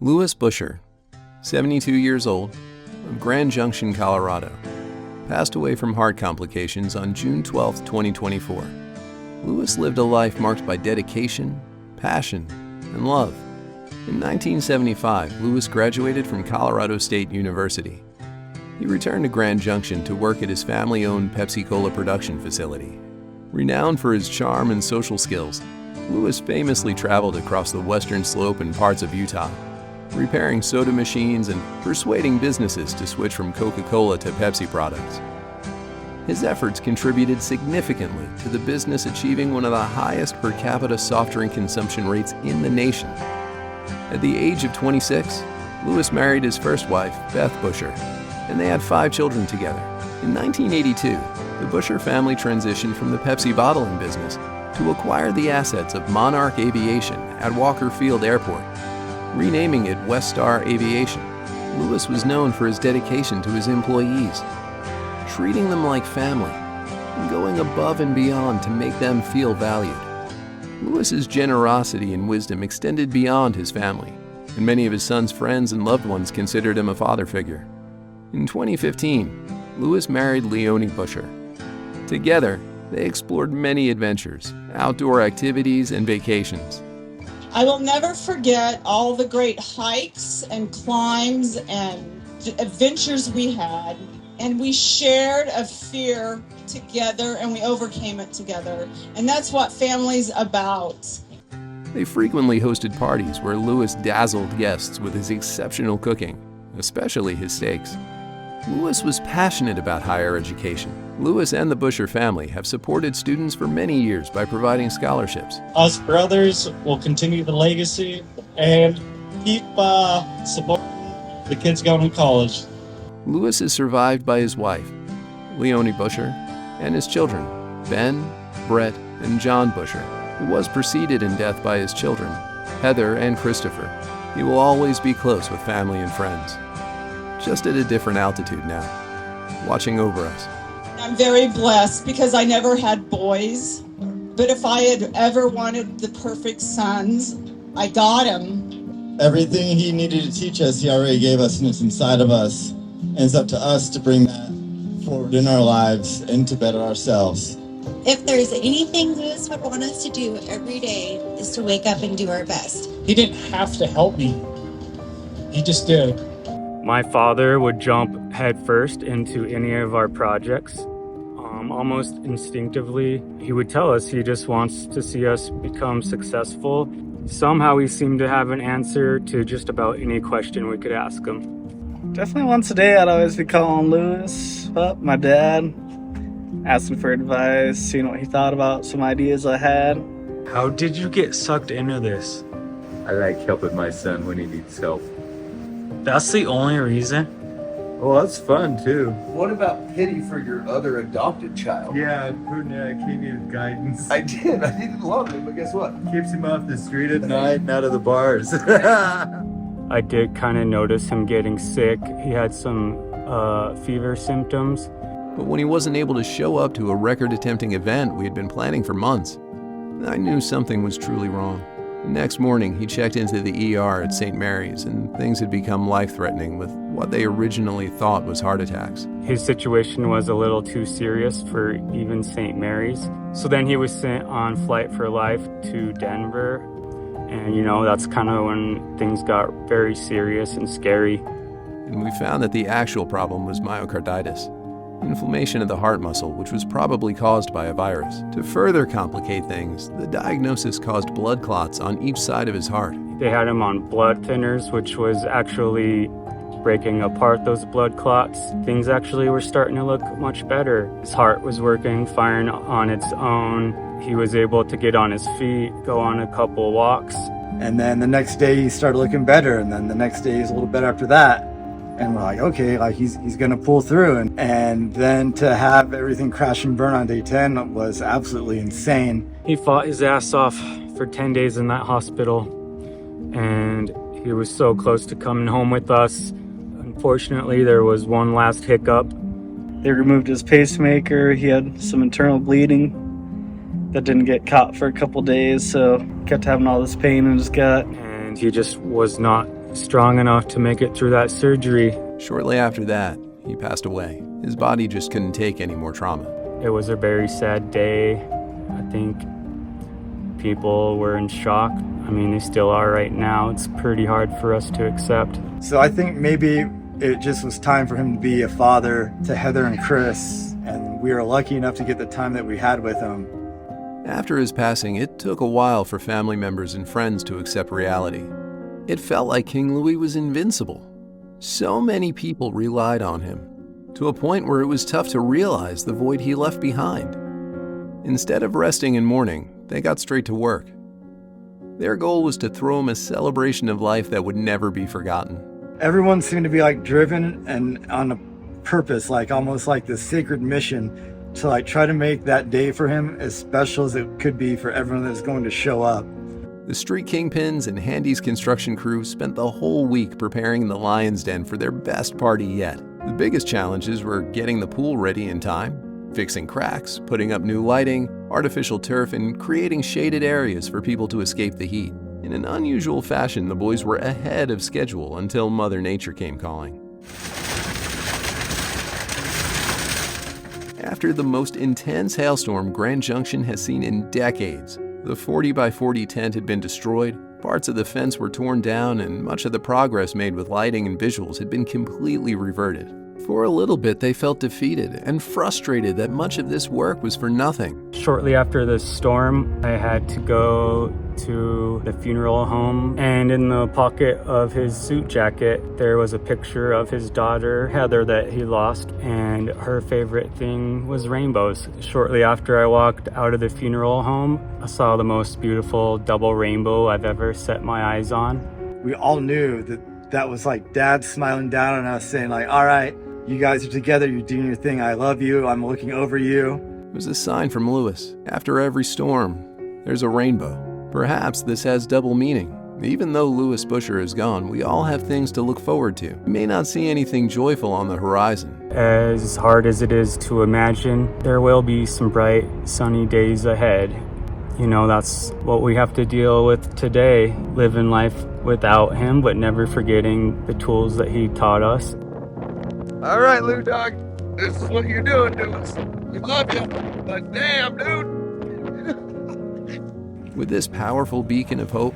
Louis Buescher, 72 years old, of Grand Junction, Colorado, passed away from heart complications on June 12, 2024. Louis lived a life marked by dedication, passion, and love. In 1975, Louis graduated from Colorado State University. He returned to Grand Junction to work at his family-owned Pepsi-Cola production facility. Renowned for his charm and social skills, Louis famously traveled across the western slope and parts of Utah, repairing soda machines and persuading businesses to switch from Coca-Cola to Pepsi products. His efforts contributed significantly to the business achieving one of the highest per capita soft drink consumption rates in the nation. At the age of 26, Louis married his first wife, Beth Buescher, and they had 5 children together. In 1982, the Buescher family transitioned from the Pepsi bottling business to acquire the assets of Monarch Aviation at Walker Field Airport, renaming it West Star Aviation. Louis was known for his dedication to his employees, treating them like family, and going above and beyond to make them feel valued. Louis's generosity and wisdom extended beyond his family, and many of his son's friends and loved ones considered him a father figure. In 2015, Louis married Leonie Buescher. Together, they explored many adventures, outdoor activities, and vacations. I will never forget all the great hikes and climbs and adventures we had, and we shared a fear together and we overcame it together. And that's what family's about. They frequently hosted parties where Louis dazzled guests with his exceptional cooking, especially his steaks. Louis was passionate about higher education. Louis and the Buescher family have supported students for many years by providing scholarships. Us brothers will continue the legacy and keep supporting the kids going to college. Louis is survived by his wife, Leonie Buescher, and his children, Ben, Brett, and John Buescher, who was preceded in death by his children, Heather and Christopher. He will always be close with family and friends, just at a different altitude now, watching over us. I'm very blessed because I never had boys, but if I had ever wanted the perfect sons, I got them. Everything he needed to teach us, he already gave us, and it's inside of us. And it's up to us to bring that forward in our lives and to better ourselves. If there's anything Louis would want us to do every day is to wake up and do our best. He didn't have to help me. He just did. My father would jump headfirst into any of our projects. Almost instinctively, he would tell us he just wants to see us become successful. Somehow he seemed to have an answer to just about any question we could ask him. Definitely once a day I'd always be calling Louis up, my dad, asking for advice, seeing what he thought about some ideas I had. How did you get sucked into this? I like helping my son when he needs help. That's the only reason? Well, that's fun too. What about pity for your other adopted child? Yeah, gave you guidance. I did. I didn't love him, but guess what? Keeps him off the street at night and out of the bars. I did kind of notice him getting sick. He had some fever symptoms. But when he wasn't able to show up to a record-attempting event we had been planning for months, I knew something was truly wrong. The next morning, he checked into the ER at St. Mary's, and things had become life-threatening with what they originally thought was heart attacks. His situation was a little too serious for even St. Mary's. So then he was sent on Flight for Life to Denver. And, that's kind of when things got very serious and scary. And we found that the actual problem was myocarditis, inflammation of the heart muscle, which was probably caused by a virus. To further complicate things, the diagnosis caused blood clots on each side of his heart. They had him on blood thinners, which was actually breaking apart those blood clots. Things actually were starting to look much better. His heart was working, firing on its own. He was able to get on his feet, go on a couple walks. And then the next day he started looking better, and then the next day he's a little better after that. And we're like, okay, he's gonna pull through. And then to have everything crash and burn on day 10 was absolutely insane. He fought his ass off for 10 days in that hospital, and he was so close to coming home with us. Unfortunately, there was one last hiccup. They removed his pacemaker. He had some internal bleeding that didn't get caught for a couple days, so kept having all this pain in his gut. And he just was not strong enough to make it through that surgery. Shortly after that, he passed away. His body just couldn't take any more trauma. It was a very sad day. I think people were in shock. I mean, they still are right now. It's pretty hard for us to accept. So I think maybe it just was time for him to be a father to Heather and Chris, and we were lucky enough to get the time that we had with him. After his passing, it took a while for family members and friends to accept reality. It felt like King Louis was invincible. So many people relied on him, to a point where it was tough to realize the void he left behind. Instead of resting and mourning, they got straight to work. Their goal was to throw him a celebration of life that would never be forgotten. Everyone seemed to be like driven and on a purpose, like almost like this sacred mission to like try to make that day for him as special as it could be for everyone that's going to show up. The street kingpins and Handy's construction crew spent the whole week preparing the Lion's Den for their best party yet. The biggest challenges were getting the pool ready in time, fixing cracks, putting up new lighting, artificial turf, and creating shaded areas for people to escape the heat. In an unusual fashion, the boys were ahead of schedule until Mother Nature came calling. After the most intense hailstorm Grand Junction has seen in decades, the 40 by 40 tent had been destroyed, parts of the fence were torn down, and much of the progress made with lighting and visuals had been completely reverted. For a little bit, they felt defeated and frustrated that much of this work was for nothing. Shortly after the storm, I had to go to the funeral home, and in the pocket of his suit jacket, there was a picture of his daughter, Heather, that he lost, and her favorite thing was rainbows. Shortly after I walked out of the funeral home, I saw the most beautiful double rainbow I've ever set my eyes on. We all knew that was like Dad smiling down on us saying like, all right, you guys are together, you're doing your thing, I love you, I'm looking over you. It was a sign from Louis. After every storm, there's a rainbow. Perhaps this has double meaning. Even though Louis Buescher is gone, we all have things to look forward to. We may not see anything joyful on the horizon. As hard as it is to imagine, there will be some bright, sunny days ahead. You know, that's what we have to deal with today, living life without him, but never forgetting the tools that he taught us. All right, Lou Dog. This is what you're doing to us. We love you, but damn, dude. With this powerful beacon of hope,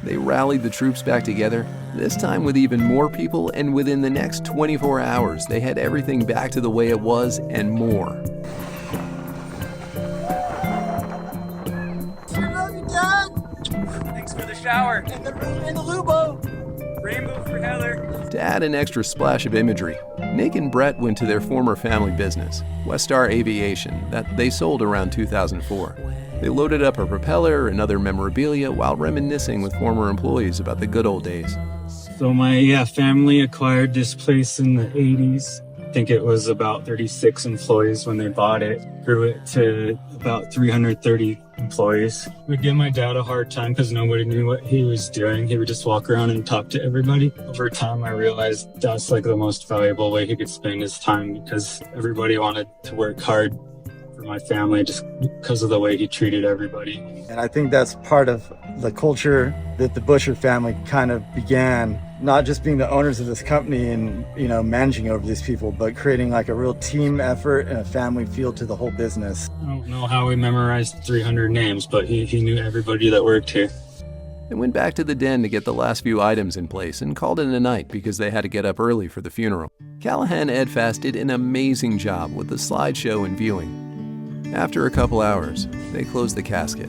they rallied the troops back together, this time with even more people, and within the next 24 hours, they had everything back to the way it was and more. I love you, Dad. Thanks for the shower. And the Lubo. Rainbow for Heather. To add an extra splash of imagery, Nick and Brett went to their former family business, Westar Aviation, that they sold around 2004. They loaded up a propeller and other memorabilia while reminiscing with former employees about the good old days. So my family acquired this place in the 80s. I think it was about 36 employees when they bought it. Grew it to about 330 employees. We'd give my dad a hard time because nobody knew what he was doing. He would just walk around and talk to everybody. Over time, I realized that's like the most valuable way he could spend his time because everybody wanted to work hard for my family just because of the way he treated everybody. And I think that's part of the culture that the Buescher family kind of began, not just being the owners of this company and, you know, managing over these people, but creating like a real team effort and a family feel to the whole business. I don't know how we memorized 300 names, but he knew everybody that worked here. They went back to the den to get the last few items in place and called it a night because they had to get up early for the funeral. Callahan Edfast did an amazing job with the slideshow and viewing. After a couple hours, they closed the casket,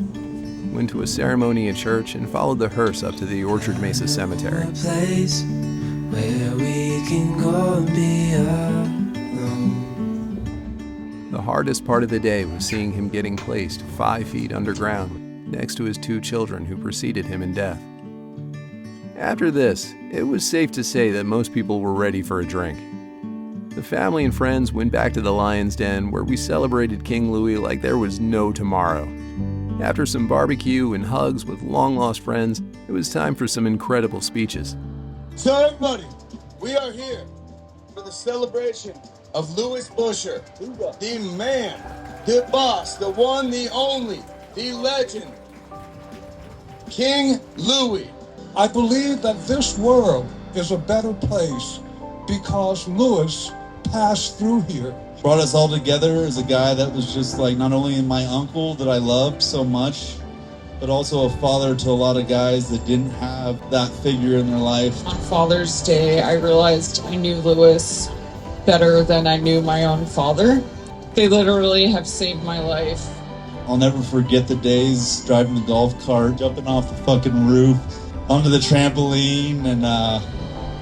went to a ceremony at church, and followed the hearse up to the Orchard Mesa Cemetery. A place where we can go and be alone. The hardest part of the day was seeing him getting placed 5 feet underground next to his 2 children who preceded him in death. After this, it was safe to say that most people were ready for a drink. The family and friends went back to the Lion's Den, where we celebrated King Louis like there was no tomorrow. After some barbecue and hugs with long-lost friends, it was time for some incredible speeches. So everybody, we are here for the celebration of Louis Buescher, the man, the boss, the one, the only, the legend, King Louis. I believe that this world is a better place because Lewis passed through here. Brought us all together as a guy that was just like not only my uncle that I loved so much, but also a father to a lot of guys that didn't have that figure in their life. On Father's Day, I realized I knew Lewis better than I knew my own father. They literally have saved my life. I'll never forget the days driving the golf cart, jumping off the fucking roof, onto the trampoline, and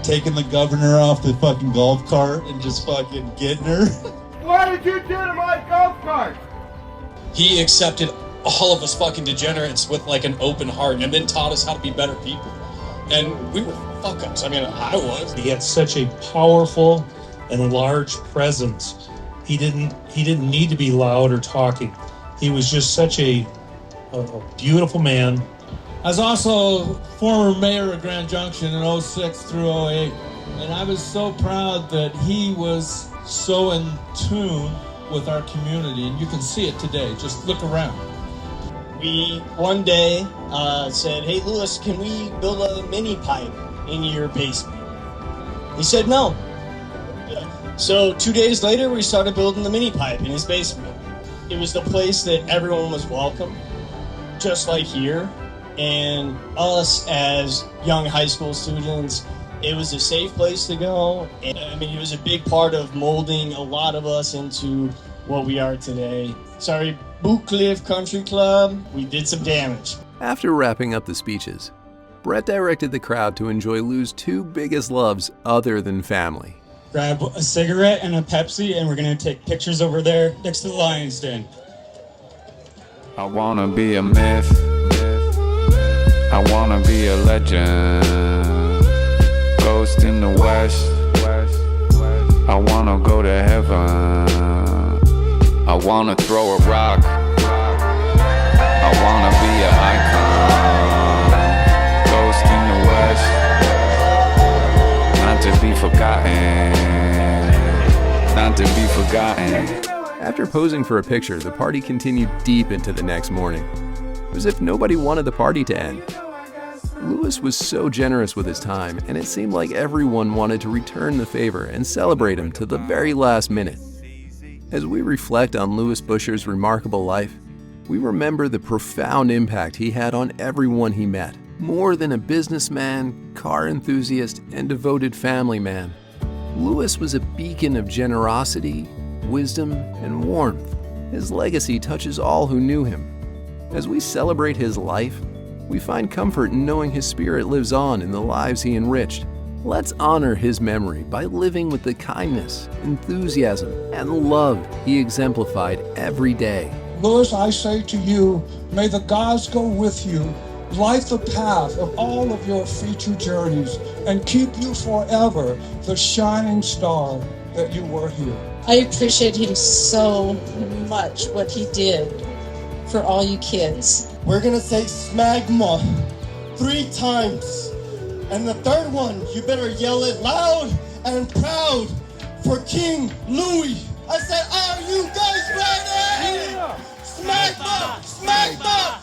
taking the governor off the fucking golf cart and just fucking getting her. What did you do to my golf cart? He accepted all of us fucking degenerates with like an open heart and then taught us how to be better people. And we were fuck-ups. I mean, I was. He had such a powerful and large presence. He didn't need to be loud or talking. He was just such a beautiful man. I was also former mayor of Grand Junction in 06 through 08, and I was so proud that he was so in tune with our community, and you can see it today. Just look around. We one day said, "Hey Lewis, can we build a mini pipe in your basement?" He said no. So 2 days later, we started building the mini pipe in his basement. It was the place that everyone was welcome, just like here. And us as young high school students, it was a safe place to go. And, I mean, it was a big part of molding a lot of us into what we are today. Sorry, Boot Cliff Country Club, we did some damage. After wrapping up the speeches, Brett directed the crowd to enjoy Lou's two biggest loves other than family. Grab a cigarette and a Pepsi, and we're going to take pictures over there next to the Lion's Den. I want to be a myth. I want to be a legend. Ghost in the west. I want to go to heaven. I want to throw a rock. I want to be an icon. Ghost in the west. Not to be forgotten. Not to be forgotten. After posing for a picture, the party continued deep into the next morning. It was as if nobody wanted the party to end. Lewis was so generous with his time, and it seemed like everyone wanted to return the favor and celebrate him to the very last minute. As we reflect on Louis Buescher's remarkable life, we remember the profound impact he had on everyone he met. More than a businessman, car enthusiast, and devoted family man, Louis was a beacon of generosity, wisdom, and warmth. His legacy touches all who knew him. As we celebrate his life, we find comfort in knowing his spirit lives on in the lives he enriched. Let's honor his memory by living with the kindness, enthusiasm, and love he exemplified every day. Louis, I say to you, may the gods go with you, light the path of all of your future journeys, and keep you forever the shining star that you were here. I appreciate him so much, what he did for all you kids. We're gonna say smagma 3 times. And the third one, you better yell it loud and proud for King Louis. I said, are you guys ready? Yeah. Smagma! Smagma!